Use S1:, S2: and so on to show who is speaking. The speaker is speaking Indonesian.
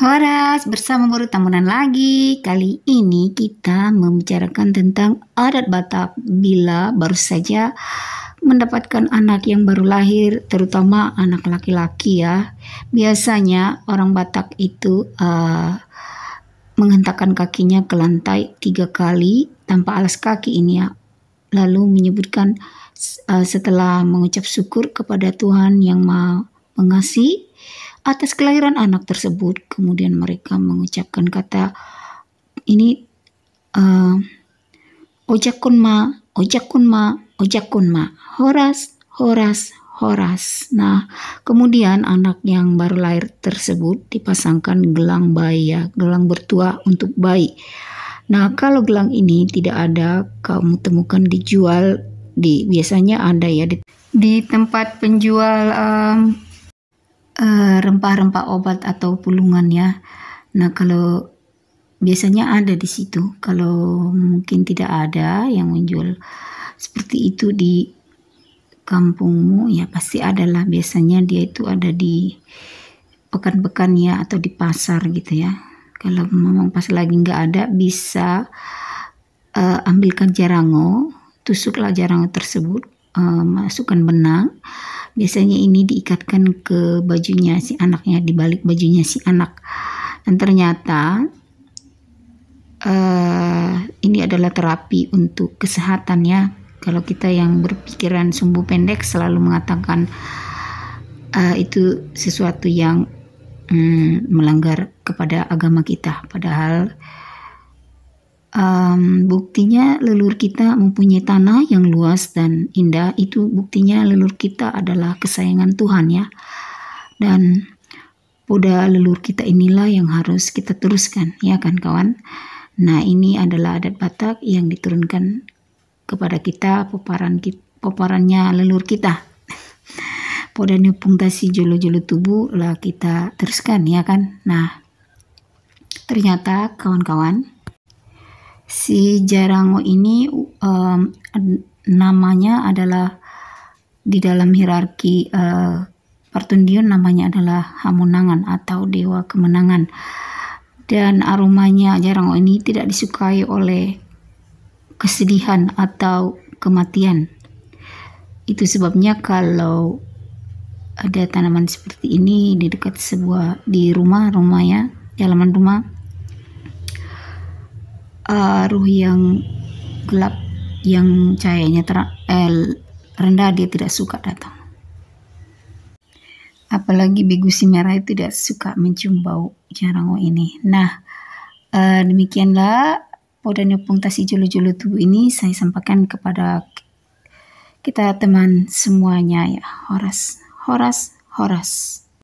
S1: Horas, bersama Guru Tambunan lagi. Kali ini kita membicarakan tentang adat Batak bila baru saja mendapatkan anak yang baru lahir, terutama anak laki-laki ya. Biasanya orang Batak itu menghentakkan kakinya ke lantai 3 kali tanpa alas kaki ini ya. Lalu menyebutkan setelah mengucap syukur kepada Tuhan yang Maha Pengasih atas kelahiran anak tersebut, kemudian mereka mengucapkan kata ini ojakun ma, ojakun ma, ojakun ma, horas, horas, horas. Nah, kemudian anak yang baru lahir tersebut dipasangkan gelang bayi ya, gelang bertuah untuk bayi. Nah, kalau gelang ini tidak ada, kamu temukan dijual biasanya ada ya di tempat penjual rempah-rempah obat atau pulungan ya. Nah, kalau biasanya ada di situ. Kalau mungkin tidak ada yang menjual seperti itu di kampungmu, ya pasti adalah. Biasanya dia itu ada di pekan-pekan ya, atau di pasar gitu ya. Kalau memang pas lagi nggak ada, bisa ambilkan jarango, tusuklah jarango tersebut, masukkan benang. Biasanya ini diikatkan ke bajunya si anaknya, di balik bajunya si anak. Dan ternyata ini adalah terapi untuk kesehatan ya. Kalau kita yang berpikiran sumbu pendek selalu mengatakan itu sesuatu yang melanggar kepada agama kita. Padahal buktinya leluhur kita mempunyai tanah yang luas dan indah. Itu buktinya leluhur kita adalah kesayangan Tuhan ya. Dan pada leluhur kita inilah yang harus kita teruskan ya kan kawan. Nah, ini adalah adat Batak yang diturunkan kepada kita, peparannya leluhur kita. Podanya pungtasi jolo-jolo tubuh lah kita teruskan ya kan. Nah, ternyata kawan-kawan, si jarango ini namanya adalah di dalam hierarki Partundion namanya adalah Hamunangan atau Dewa Kemenangan. Dan aromanya jarango ini tidak disukai oleh kesedihan atau kematian. Itu sebabnya kalau ada tanaman seperti ini di dekat di rumah ya, di halaman rumah, ruh yang gelap, yang cahayanya rendah, dia tidak suka datang. Apalagi bigusi merah itu tidak suka mencium bau jarango ini. Nah, demikianlah podanya pungtasi jolo-jolo tubuh ini saya sampaikan kepada kita teman semuanya ya. Horas, horas, horas.